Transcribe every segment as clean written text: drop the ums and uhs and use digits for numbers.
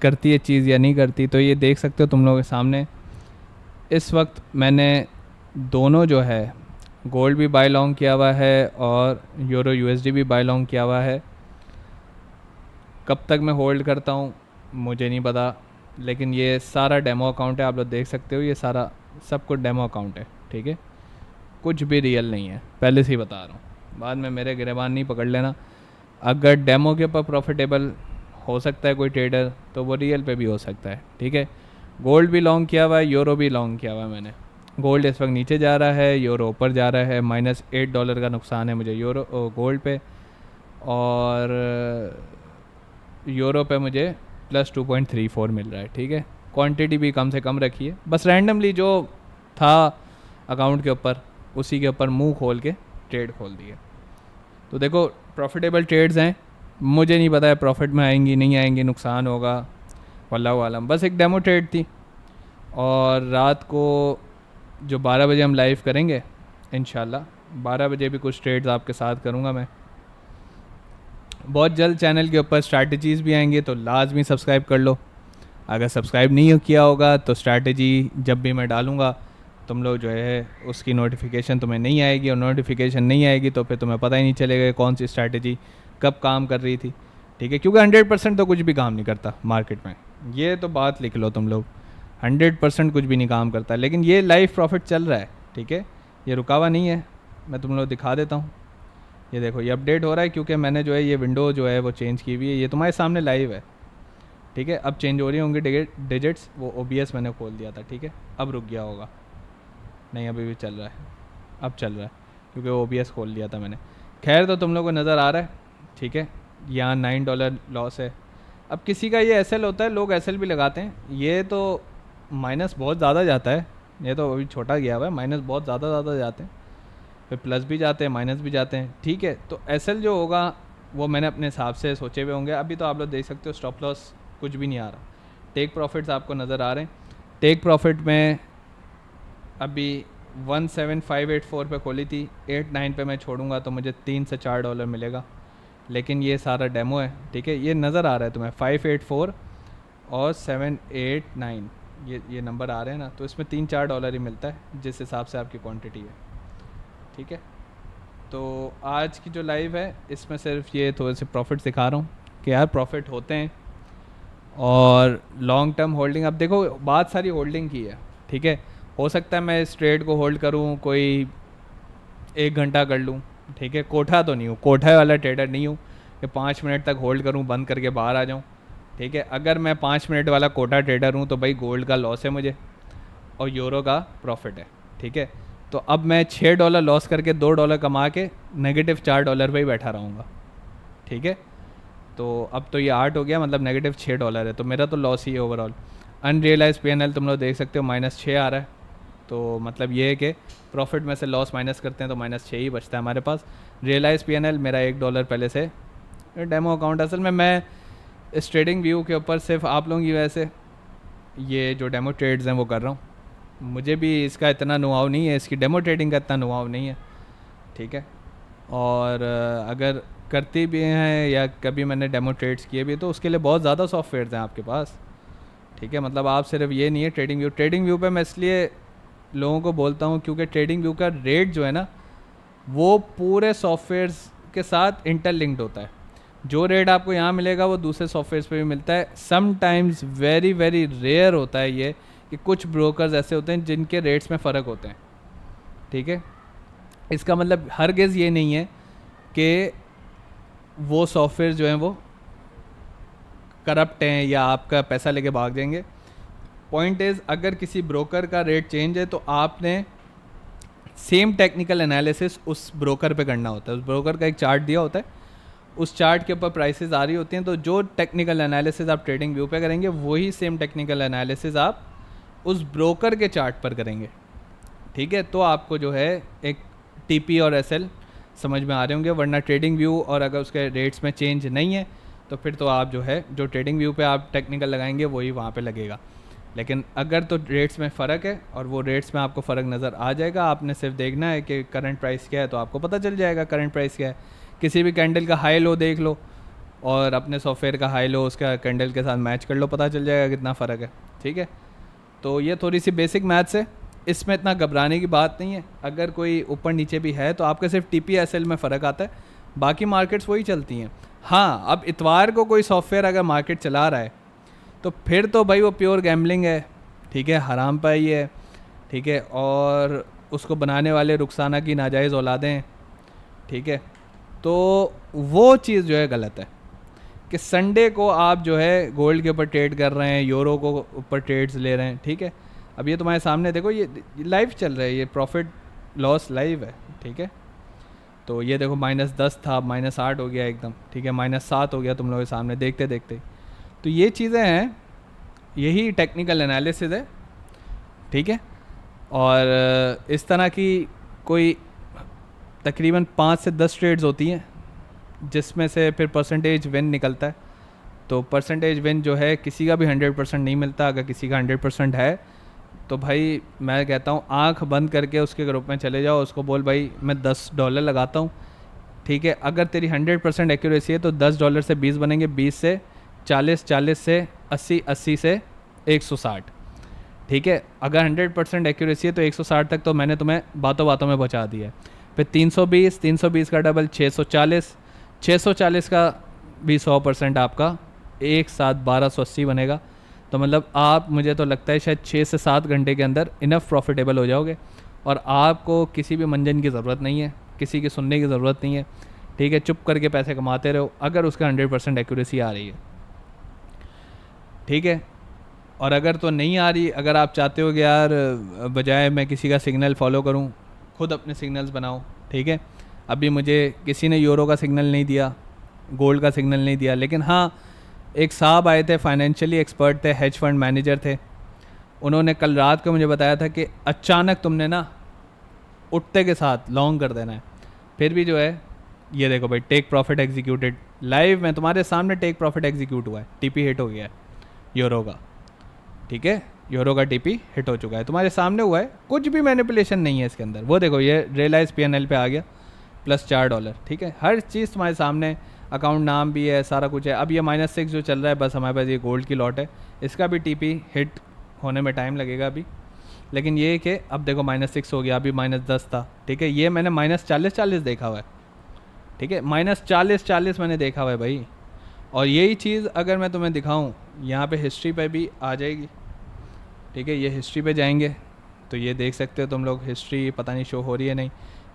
करती है चीज़ या नहीं करती। तो ये देख सकते हो तुम लोगों के सामने, इस वक्त मैंने दोनों जो है गोल्ड भी बाय लॉन्ग किया हुआ है और यूरो यूएसडी भी बाय लॉन्ग किया हुआ है। कब तक मैं होल्ड करता हूँ मुझे नहीं पता, लेकिन ये सारा डेमो अकाउंट है, आप लोग देख सकते हो, ये सारा सब कुछ डेमो अकाउंट है, ठीक है, कुछ भी रियल नहीं है, पहले से ही बता रहा हूँ, बाद में मेरे गिरेबान नहीं पकड़ लेना। अगर डेमो के ऊपर प्रॉफिटेबल हो सकता है कोई ट्रेडर तो वो रियल पे भी हो सकता है, ठीक है। गोल्ड भी लॉन्ग किया हुआ है, यूरो भी लॉन्ग किया हुआ है मैंने। गोल्ड इस वक्त नीचे जा रहा है, यूरो ऊपर जा रहा है, -$8 का नुकसान है मुझे यूरो गोल्ड पे, और यूरो पे मुझे +2.34 मिल रहा है, ठीक है। क्वांटिटी भी कम से कम रखी है, बस रैंडमली जो था अकाउंट के ऊपर उसी के ऊपर मुंह खोल के ट्रेड खोल दिए। तो देखो प्रॉफिटेबल ट्रेड्स हैं, मुझे नहीं पता है प्रॉफिट में आएंगी नहीं आएंगी, नुकसान होगा, वल्लाहु आलम। बस एक डेमो ट्रेड थी, और रात को जो 12 बजे हम लाइव करेंगे इंशाल्लाह, 12 बजे भी कुछ ट्रेड्स आपके साथ करूँगा मैं। बहुत जल्द चैनल के ऊपर स्ट्रैटेजीज़ भी आएंगे, तो लाजमी सब्सक्राइब कर लो। अगर सब्सक्राइब नहीं किया होगा तो स्ट्रैटेजी जब भी मैं डालूँगा तुम लोग जो है उसकी नोटिफिकेशन तुम्हें नहीं आएगी, और नोटिफिकेशन नहीं आएगी तो फिर तुम्हें पता ही नहीं चलेगा कौन सी स्ट्रैटेजी कब काम कर रही थी, ठीक है। क्योंकि 100% तो कुछ भी काम नहीं करता मार्केट में, ये तो बात लिख लो तुम लोग, 100% कुछ भी नहीं काम करता। लेकिन ये लाइव प्रॉफिट चल रहा है, ठीक है, ये रुका हुआ नहीं है। मैं तुम लोग दिखा देता हूँ, ये देखो ये अपडेट हो रहा है, क्योंकि मैंने जो है ये विंडो जो है वो चेंज की हुई है, ये तुम्हारे सामने लाइव है, ठीक है। अब चेंज हो रही होंगी डिजिट्स, वो OBS मैंने खोल दिया था, ठीक है। अब रुक गया होगा, नहीं अभी भी चल रहा है, अब चल रहा है क्योंकि OBS खोल लिया था मैंने। खैर तो तुम लोगों को नज़र आ रहा है, ठीक है, यहाँ $9 लॉस है। अब किसी का ये SL होता है, लोग SL भी लगाते हैं, ये तो माइनस बहुत ज़्यादा जाता है, ये तो अभी छोटा गया हुआ है, माइनस बहुत ज़्यादा जाते हैं, फिर प्लस भी जाते हैं माइनस भी जाते हैं, ठीक है। तो SL जो होगा वो मैंने अपने हिसाब से सोचे हुए होंगे। अभी तो आप लोग देख सकते हो स्टॉप लॉस कुछ भी नहीं आ रहा, टेक प्रॉफिट्स आपको नज़र आ रहे हैं। टेक प्रॉफिट में अभी 17584 पे खोली थी, 89 पे मैं छोड़ूंगा तो मुझे $3 से $4 मिलेगा, लेकिन ये सारा डेमो है, ठीक है। ये नज़र आ रहा है तुम्हें 584 और 789, ये नंबर आ रहे हैं ना, तो इसमें $3-4 ही मिलता है जिस हिसाब से आपकी क्वांटिटी है, ठीक है। तो आज की जो लाइव है इसमें सिर्फ ये थोड़े से प्रॉफिट दिखा रहा हूँ कि यार प्रॉफिट होते हैं, और लॉन्ग टर्म होल्डिंग, अब देखो बात सारी होल्डिंग की है, ठीक है। हो सकता है मैं इस ट्रेड को होल्ड करूँ, कोई 1 घंटा कर लूँ, ठीक है। कोठा तो नहीं हूँ, कोठा वाला ट्रेडर नहीं हूँ कि 5 मिनट तक होल्ड करूँ बंद करके बाहर आ जाऊँ, ठीक है। अगर मैं 5 मिनट वाला कोठा ट्रेडर हूँ तो भाई गोल्ड का लॉस है मुझे और यूरो का प्रॉफिट है, ठीक है। तो अब मैं $6 लॉस करके $2 कमा के -$4 पे ही बैठा रहूँगा, ठीक है। तो अब तो ये 8 हो गया, मतलब -$6 है, तो मेरा तो लॉस ही है ओवरऑल। अनरियलाइज PNL तुम लोग देख सकते हो -6 आ रहा है, तो मतलब ये है कि प्रॉफिट में से लॉस माइनस करते हैं तो -6 ही बचता है हमारे पास। रियलाइज PNL मेरा $1 पहले से डेमो अकाउंट, असल में मैं इस ट्रेडिंग व्यू के ऊपर सिर्फ आप लोगों की वजह से ये जो डेमो ट्रेड्स हैं वो कर रहा हूँ, मुझे भी इसका इतना नुहाव नहीं है, इसकी डेमो ट्रेडिंग का इतना नुहाव नहीं है, ठीक है। और अगर करती भी हैं या कभी मैंने डेमो ट्रेड्स किए भी तो उसके लिए बहुत ज़्यादा सॉफ्टवेयर्स हैं आपके पास, ठीक है। मतलब आप सिर्फ ये नहीं है ट्रेडिंग व्यू पे मैं इसलिए लोगों को बोलता हूँ क्योंकि ट्रेडिंग व्यू का रेट जो है ना वो पूरे सॉफ्टवेयर्स के साथ इंटरलिंक्ड होता है। जो रेट आपको यहाँ मिलेगा वो दूसरे सॉफ्टवेयर्स पे भी मिलता है। समटाइम्स वेरी वेरी रेयर होता है ये कि कुछ ब्रोकर्स ऐसे होते हैं जिनके रेट्स में फ़र्क होते हैं, ठीक है। इसका मतलब हरगिज़ ये नहीं है कि वो सॉफ्टवेयर जो हैं वो करप्ट हैं या आपका पैसा लेके भाग जाएंगे। पॉइंट इज़ अगर किसी ब्रोकर का रेट चेंज है तो आपने सेम टेक्निकल एनालिसिस उस ब्रोकर पे करना होता है। उस ब्रोकर का एक चार्ट दिया होता है, उस चार्ट के ऊपर प्राइसेस आ रही होती हैं, तो जो टेक्निकल एनालिसिस आप ट्रेडिंग व्यू पे करेंगे वही सेम टेक्निकल एनालिसिस आप उस ब्रोकर के चार्ट पर करेंगे, ठीक है। तो आपको जो है एक TP और SL समझ में आ रहे होंगे, वरना ट्रेडिंग व्यू और अगर उसके रेट्स में चेंज नहीं है तो फिर तो आप जो है जो ट्रेडिंग व्यू पे आप टेक्निकल लगाएंगे वही वहाँ पे लगेगा। लेकिन अगर तो रेट्स में फ़र्क है और वो रेट्स में आपको फ़र्क नज़र आ जाएगा, आपने सिर्फ देखना है कि करंट प्राइस क्या है तो आपको पता चल जाएगा करंट प्राइस क्या है। किसी भी कैंडल का हाई लो देख लो और अपने सॉफ्टवेयर का हाई लो उसका कैंडल के साथ मैच कर लो, पता चल जाएगा कितना फ़र्क है, ठीक है। तो ये थोड़ी सी बेसिक मैथ्स है, इसमें इतना घबराने की बात नहीं है। अगर कोई ऊपर नीचे भी है तो आपका सिर्फ TPSL में फ़र्क आता है, बाकी मार्केट्स वही चलती हैं। हाँ, अब इतवार को कोई सॉफ्टवेयर अगर मार्केट चला रहा है तो फिर तो भाई वो प्योर गैम्बलिंग है, ठीक है, हराम पाई है, ठीक है, और उसको बनाने वाले रुखसाना की नाजायज़ औलादें हैं, ठीक है। तो वो चीज़ जो है गलत है कि संडे को आप जो है गोल्ड के ऊपर ट्रेड कर रहे हैं, यूरो को ऊपर ट्रेड्स ले रहे हैं, ठीक है। अब ये तुम्हारे सामने देखो, ये लाइव चल रहा है, ये प्रॉफिट लॉस लाइव है, ठीक है। तो ये देखो -10 था, -8 हो गया एकदम, ठीक है, -7 हो गया तुम लोगों के सामने देखते देखते। तो ये चीज़ें हैं, यही टेक्निकल एनालिसिस है, ठीक है। और इस तरह की कोई तकरीबन 5 से 10 ट्रेड्स होती हैं जिसमें से फिर परसेंटेज विन निकलता है। तो परसेंटेज विन जो है किसी का भी 100% नहीं मिलता। अगर किसी का 100% है तो भाई मैं कहता हूँ आंख बंद करके उसके ग्रुप में चले जाओ, उसको बोल भाई मैं $10 लगाता हूँ, ठीक है। अगर तेरी 100% एक्यूरेसी है तो $10 से 20 बनेंगे, 20 से 40, 40 से 80, 80 से 160, ठीक है। अगर 100% एक्यूरेसी है तो 160 तक तो मैंने तुम्हें बातों बातों में पहुँचा दिया है। फिर 320, 320 का डबल 640, 640 का भी 100% आपका एक साथ 1280 बनेगा। तो मतलब आप, मुझे तो लगता है शायद 6 से 7 घंटे के अंदर इनफ प्रॉफिटेबल हो जाओगे और आपको किसी भी मंजन की ज़रूरत नहीं है, किसी की सुनने की ज़रूरत नहीं है, ठीक है। चुप करके पैसे कमाते रहो अगर उसका 100% एक्यूरेसी आ रही है, ठीक है। और अगर तो नहीं आ रही, अगर आप चाहते हो कि यार बजाय मैं किसी का सिग्नल फॉलो करूं खुद अपने सिग्नल्स बनाओ, ठीक है। अभी मुझे किसी ने यूरो का सिग्नल नहीं दिया, गोल्ड का सिग्नल नहीं दिया, लेकिन हाँ एक साहब आए थे, फाइनेंशियली एक्सपर्ट थे, हेज फंड मैनेजर थे, उन्होंने कल रात को मुझे बताया था कि अचानक तुमने ना उठते के साथ लॉन्ग कर देना है। फिर भी जो है ये देखो भाई, टेक प्रॉफिट एग्जीक्यूटेड लाइव में तुम्हारे सामने, टेक प्रॉफिट एग्जीक्यूट हुआ है, TP हिट हो गया है यूरो का, ठीक है। यूरो का TP हिट हो चुका है, तुम्हारे सामने हुआ है, कुछ भी मैनिपुलेशन नहीं है इसके अंदर। वो देखो ये रियलाइज PNL पे आ गया +$4, ठीक है। हर चीज़ तुम्हारे सामने, अकाउंट नाम भी है, सारा कुछ है। अब ये -6 जो चल रहा है, बस हमारे पास ये गोल्ड की लॉट है, इसका भी TP हिट होने में टाइम लगेगा अभी, लेकिन ये कि अब देखो -6 हो गया, अभी -10 था, ठीक है। ये मैंने -40 देखा हुआ है, ठीक है, -40 मैंने देखा हुआ है भाई। और यही चीज़ अगर मैं तुम्हें दिखाऊं, यहाँ पे हिस्ट्री पे भी आ जाएगी, ठीक है। ये हिस्ट्री पे जाएंगे तो ये देख सकते हो तुम लोग, हिस्ट्री पता नहीं शो हो रही है नहीं,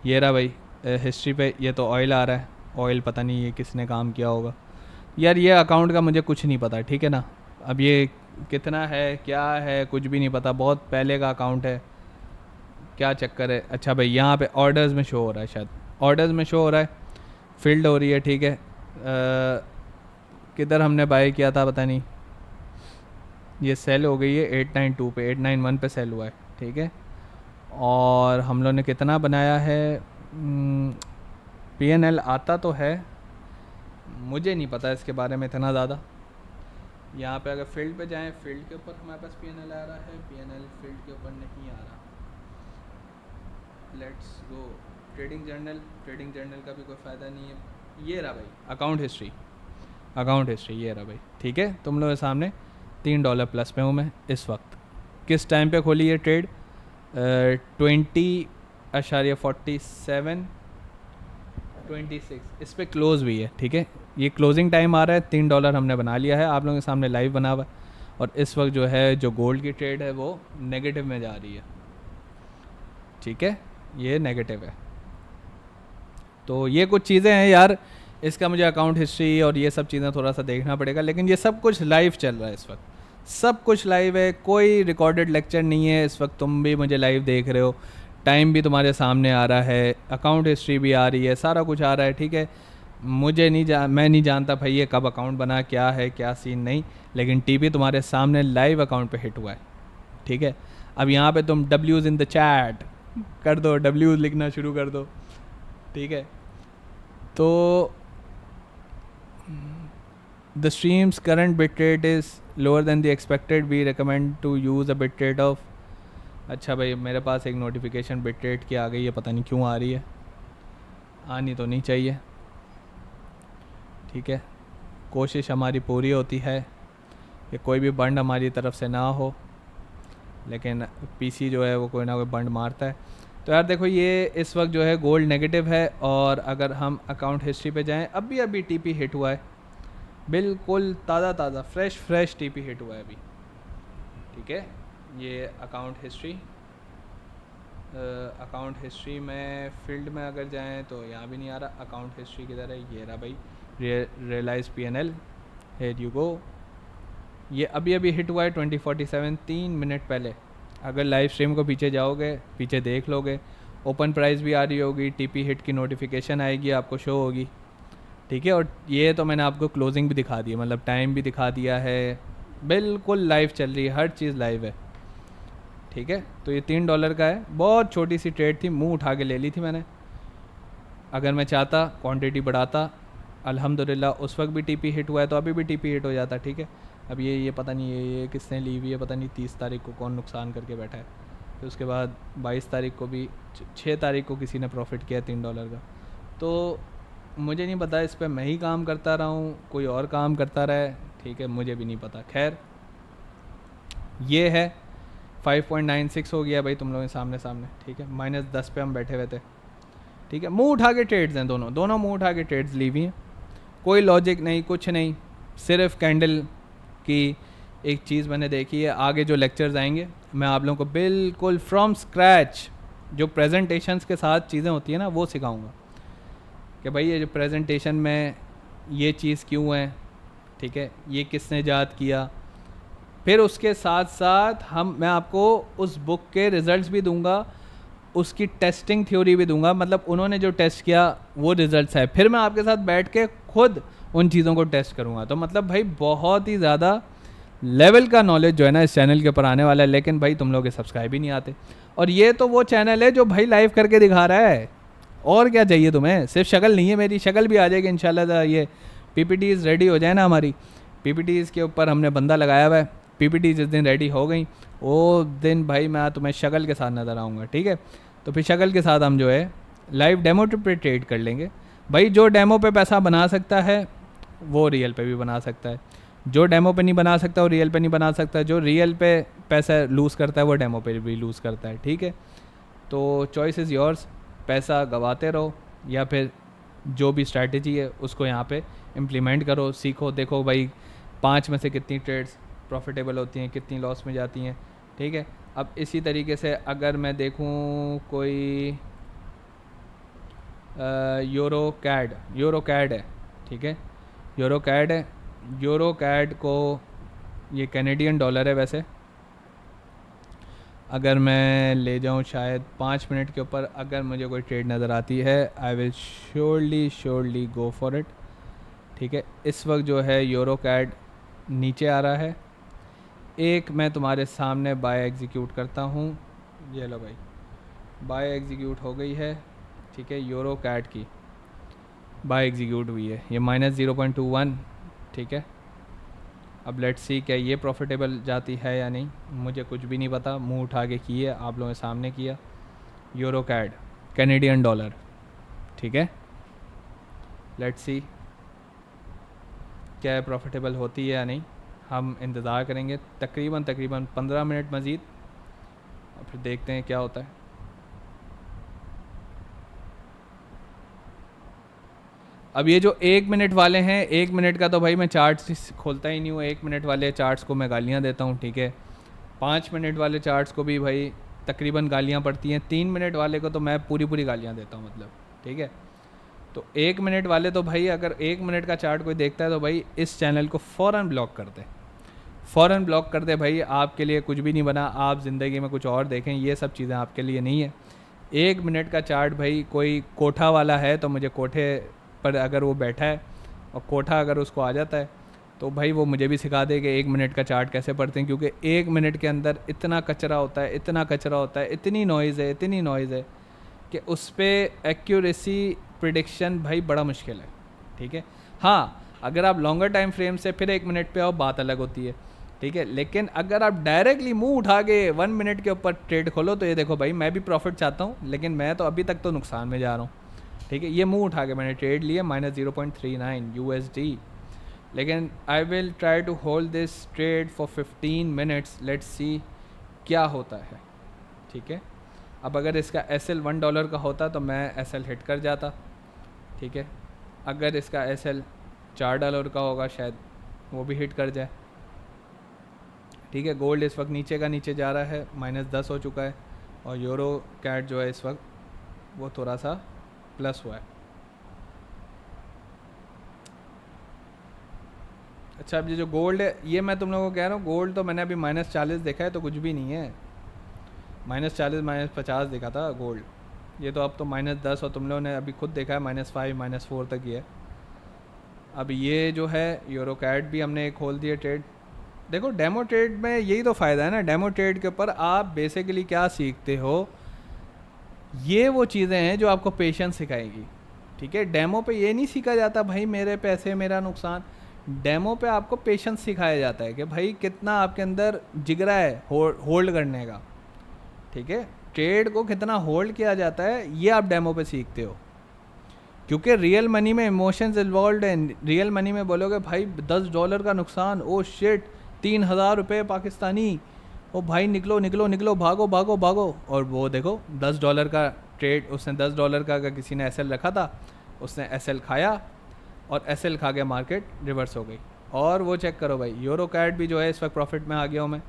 ये रहा भाई हिस्ट्री पे। ये तो ऑयल आ रहा है, ऑयल पता नहीं ये किसने काम किया होगा यार, ये अकाउंट का मुझे कुछ नहीं पता, ठीक है ना। अब ये कितना है क्या है कुछ भी नहीं पता, बहुत पहले का अकाउंट है, क्या चक्कर है। अच्छा भाई यहाँ पे ऑर्डर्स में शो हो रहा है, शायद ऑर्डर्स में शो हो रहा है, फील्ड हो रही है, ठीक है। किधर हमने बाय किया था पता नहीं, ये सेल हो गई है 892 पे, 891 पे सेल हुआ है, ठीक है। और हम लोग ने कितना बनाया है, PNL आता तो है, मुझे नहीं पता इसके बारे में इतना ज़्यादा। यहाँ पे अगर फील्ड पे जाएं, फील्ड के ऊपर हमारे पास PNL आ रहा है, PNL फील्ड के ऊपर नहीं आ रहा। Let's go trading journal, trading journal का भी कोई फ़ायदा नहीं है। ये रहा भाई अकाउंट हिस्ट्री, अकाउंट हिस्ट्री ये रहा भाई, ठीक है। तुम लोगों के सामने $3 प्लस में हूँ मैं इस वक्त। किस टाइम पे खोली ये ट्रेड, 20.47, 26 इस पर क्लोज़ भी है, ठीक है। ये क्लोजिंग टाइम आ रहा है, $3 हमने बना लिया है, आप लोगों के सामने लाइव बना हुआ है। और इस वक्त जो है जो गोल्ड की ट्रेड है वो नेगेटिव में जा रही है, ठीक है, ये नेगेटिव है। तो ये कुछ चीज़ें हैं यार, इसका मुझे अकाउंट हिस्ट्री और ये सब चीज़ें थोड़ा सा देखना पड़ेगा, लेकिन ये सब कुछ लाइव चल रहा है इस वक्त, सब कुछ लाइव है, कोई रिकॉर्डेड लेक्चर नहीं है इस वक्त। तुम भी मुझे लाइव देख रहे हो, टाइम भी तुम्हारे सामने आ रहा है, अकाउंट हिस्ट्री भी आ रही है, सारा कुछ आ रहा है, ठीक है। मुझे मैं नहीं जानता भाई ये कब अकाउंट बना, क्या है क्या सीन नहीं, लेकिन TP तुम्हारे सामने लाइव अकाउंट पे हिट हुआ है, ठीक है। अब यहाँ पे तुम W's इन द चैट कर दो, W's लिखना शुरू कर दो, ठीक है। तो the streams current bit rate is lower than the expected, we recommend to use a bit rate of. अच्छा भाई मेरे पास एक नोटिफिकेशन बिट रेट की आ गई है, पता नहीं क्यों आ रही है, आनी तो नहीं चाहिए, ठीक है। कोशिश हमारी पूरी होती है कि कोई भी बंड हमारी तरफ से ना हो, लेकिन पीसी जो है वो कोई ना कोई बंड मारता है। तो यार देखो ये इस वक्त जो है गोल्ड नेगेटिव है, और अगर हम अकाउंट हिस्ट्री पे जाएं, अभी टीपी हिट हुआ है, बिल्कुल ताज़ा फ्रेश टीपी हिट हुआ है अभी, ठीक है। ये अकाउंट हिस्ट्री में फील्ड में अगर जाएं तो यहाँ भी नहीं आ रहा। अकाउंट हिस्ट्री किधर है, ये रहा भाई, realise PNL, here you go. ये अभी हिट हुआ है 2047, 3 मिनट पहले। अगर लाइव स्ट्रीम को पीछे जाओगे, पीछे देख लोगे, ओपन प्राइस भी आ रही होगी, टीपी हिट की नोटिफिकेशन आएगी, आपको शो होगी, ठीक है। और ये तो मैंने आपको क्लोजिंग भी दिखा दी है, मतलब टाइम भी दिखा दिया है, बिल्कुल लाइव चल रही है, हर चीज़ लाइव है, ठीक है। तो ये $3 का है, बहुत छोटी सी ट्रेड थी, मुंह उठा के ले ली थी मैंने। अगर मैं चाहता क्वांटिटी बढ़ाता, अल्हम्दुलिल्लाह उस वक्त भी टीपी हिट हुआ है तो अभी भी टीपी हिट हो जाता, ठीक है। अब ये पता नहीं ये किसने ली हुई है, पता नहीं 30 तारीख को कौन नुकसान करके बैठा है। फिर उसके बाद 22 तारीख को भी, 6 तारीख को किसी ने प्रॉफिट किया $3 का। तो मुझे नहीं पता, इस पर मैं ही काम करता रहा हूँ, कोई और काम करता रहा है, ठीक है, मुझे भी नहीं पता। खैर ये है 5.96 हो गया भाई तुम लोगों के सामने, ठीक है। -10 पे हम बैठे हुए थे, ठीक है। मुंह उठा के ट्रेड्स हैं, दोनों मुंह उठा के ट्रेड्स ली हुई हैं, कोई लॉजिक नहीं, कुछ नहीं, सिर्फ कैंडल की एक चीज़ मैंने देखी है। आगे जो लेक्चर्स आएंगे मैं आप लोगों को बिल्कुल फ्रॉम स्क्रैच जो प्रेजेंटेशंस के साथ चीज़ें होती हैं ना, वो सिखाऊंगा कि भाई ये जो प्रेजेंटेशन में ये चीज़ क्यों है, ठीक है, ये किसने ईजाद किया। फिर उसके साथ साथ मैं आपको उस बुक के रिज़ल्ट्स भी दूंगा, उसकी टेस्टिंग थ्योरी भी दूंगा, मतलब उन्होंने जो टेस्ट किया वो रिज़ल्ट्स है, फिर मैं आपके साथ बैठ के खुद उन चीज़ों को टेस्ट करूंगा। तो मतलब भाई बहुत ही ज़्यादा लेवल का नॉलेज जो है ना इस चैनल के ऊपर आने वाला है, लेकिन भाई तुम लोग के सब्सक्राइब ही नहीं आते। और ये तो वो चैनल है जो भाई लाइव करके दिखा रहा है, और क्या चाहिए तुम्हें, सिर्फ शक्ल नहीं है, मेरी शक्ल भी आ जाएगी इंशाल्लाह। ये PPTs रेडी हो जाए ना हमारी, PPTs के ऊपर हमने बंदा लगाया हुआ है, PPT जिस दिन रेडी हो गई वो दिन भाई मैं तुम्हें शक्ल के साथ नज़र आऊँगा, ठीक है। तो फिर शक्ल के साथ हम जो है लाइव डेमो पे ट्रेड कर लेंगे। भाई जो डेमो पे पैसा बना सकता है वो रियल पे भी बना सकता है, जो डेमो पे नहीं बना सकता वो रियल पे नहीं बना सकता, जो रियल पे पैसा लूज़ करता है वो डेमो पे भी लूज़ करता है, ठीक है। तो चॉइस इज़ योर्स, पैसा गवाते रहो या फिर जो भी स्ट्रैटेजी है उसको यहाँ पे इम्प्लीमेंट करो, सीखो, देखो भाई 5 में से कितनी ट्रेड्स प्रॉफिटेबल होती हैं, कितनी लॉस में जाती हैं, ठीक है। अब इसी तरीके से अगर मैं देखूँ कोई यूरो कैड है, ठीक है, यूरो कैड को, ये कैनेडियन डॉलर है वैसे। अगर मैं ले जाऊं शायद 5 मिनट के ऊपर अगर मुझे कोई ट्रेड नज़र आती है, I will surely go for it, ठीक है। इस वक्त जो है यूरो कैड नीचे आ रहा है, एक मैं तुम्हारे सामने बाय एग्जीक्यूट करता हूँ, ये लो भाई बाय एग्जीक्यूट हो गई है, ठीक है। यूरो कैड की बाय एग्जीक्यूट हुई है, ये -0.21, ठीक है। अब लेट्स सी क्या ये प्रॉफिटेबल जाती है या नहीं, मुझे कुछ भी नहीं पता, मुंह उठा के किए, आप लोगों के सामने किया। यूरो कैड कैनेडियन डॉलर, ठीक है, लेट्स सी क्या प्रॉफिटेबल होती है या नहीं, हम इंतज़ार करेंगे तकरीबन 15 मिनट मज़ीद, और फिर देखते हैं क्या होता है। अब ये जो 1 मिनट वाले हैं, 1 मिनट का तो भाई मैं चार्ट्स खोलता ही नहीं हूँ, 1 मिनट वाले चार्ट्स को मैं गालियाँ देता हूँ, ठीक है। 5 मिनट वाले चार्ट्स को भी भाई तकरीबन गालियाँ पड़ती हैं, 3 मिनट वाले को तो मैं पूरी गालियाँ देता हूँ, मतलब, ठीक है। तो 1 मिनट वाले तो भाई अगर 1 मिनट का चार्ट कोई देखता है तो भाई इस चैनल को फ़ौरन ब्लॉक कर दे भाई, आपके लिए कुछ भी नहीं बना, आप ज़िंदगी में कुछ और देखें, ये सब चीज़ें आपके लिए नहीं है। 1 मिनट का चार्ट भाई, कोई कोठा वाला है तो मुझे कोठे पर अगर वो बैठा है और कोठा अगर उसको आ जाता है तो भाई वो मुझे भी सिखा दे कि 1 मिनट का चार्ट कैसे पढ़ते हैं, क्योंकि 1 मिनट के अंदर इतना कचरा होता है, इतनी नॉइज़ है कि उस पर एक्यूरेसी प्रिडिक्शन भाई बड़ा मुश्किल है, ठीक है। हाँ, अगर आप लॉन्गर टाइम फ्रेम से फिर 1 मिनट पे आओ, बात अलग होती है, ठीक है। लेकिन अगर आप डायरेक्टली मुंह उठा के 1 मिनट के ऊपर ट्रेड खोलो तो ये देखो भाई, मैं भी प्रॉफिट चाहता हूँ लेकिन मैं तो अभी तक तो नुकसान में जा रहा हूँ, ठीक है। ये मुंह उठा के मैंने ट्रेड लिया -0.39 USD, लेकिन I will try to hold this trade for 15 minutes, let's see क्या होता है। ठीक है, अब अगर इसका SL $1 का होता तो मैं SL हिट कर जाता। ठीक है, अगर इसका SL $4 का होगा शायद वो भी हिट कर जाए। ठीक है, गोल्ड इस वक्त नीचे का नीचे जा रहा है, -10 हो चुका है, और यूरो कैट जो है इस वक्त वो थोड़ा सा प्लस हुआ है। अच्छा, अब ये जो गोल्ड है, ये मैं तुम लोगों को कह रहा हूँ, गोल्ड तो मैंने अभी -40 देखा है, तो कुछ भी नहीं है। -40 -50 देखा था गोल्ड, ये तो अब तो -10, और तुम लोगों ने अभी खुद देखा है -5 -4 तक ही है। अब ये जो है यूरो कैट भी हमने खोल दिया ट्रेड। देखो डेमो ट्रेड में यही तो फ़ायदा है ना, डेमो ट्रेड के ऊपर आप बेसिकली क्या सीखते हो, ये वो चीज़ें हैं जो आपको पेशेंस सिखाएगी। ठीक है, डेमो पे ये नहीं सीखा जाता भाई मेरे पैसे मेरा नुकसान, डेमो पे आपको पेशेंस सिखाया जाता है कि भाई कितना आपके अंदर जिगरा है होल्ड करने का। ठीक है, ट्रेड को कितना होल्ड किया जाता है ये आप डेमो पे सीखते हो, क्योंकि रियल मनी में इमोशंस इन्वॉल्व है। रियल मनी में बोलोगे भाई $10 का नुकसान, ओ शिट, 3000 रुपये पाकिस्तानी, ओ भाई निकलो निकलो निकलो, भागो भागो भागो, और वो देखो $10 का ट्रेड, उसने $10 का अगर किसी ने SL रखा था, उसने SL खाया, और SL खा के मार्केट रिवर्स हो गई। और वो चेक करो भाई, यूरो कैट भी जो है इस वक्त प्रॉफिट में आ गया हूँ मैं।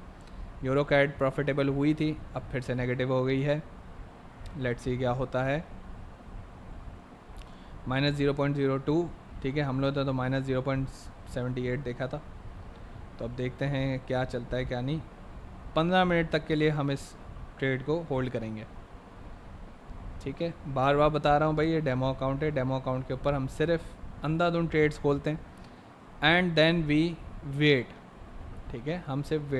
यूरो कैट प्रॉफिटेबल हुई थी, अब फिर से नेगेटिव हो गई है। लेट्स सी क्या होता है। -0.02, ठीक है, हम लोग तो -0.78 देखा था, तो अब देखते हैं क्या चलता है क्या नहीं। 15 मिनट तक के लिए हम इस ट्रेड को होल्ड करेंगे। ठीक है, बार बार बता रहा हूँ भाई, ये डेमो अकाउंट है, डेमो अकाउंट के ऊपर हम सिर्फ अंधाधुंध ट्रेड्स खोलते हैं, एंड देन वी वेट। ठीक है, हम सिर्फ वेट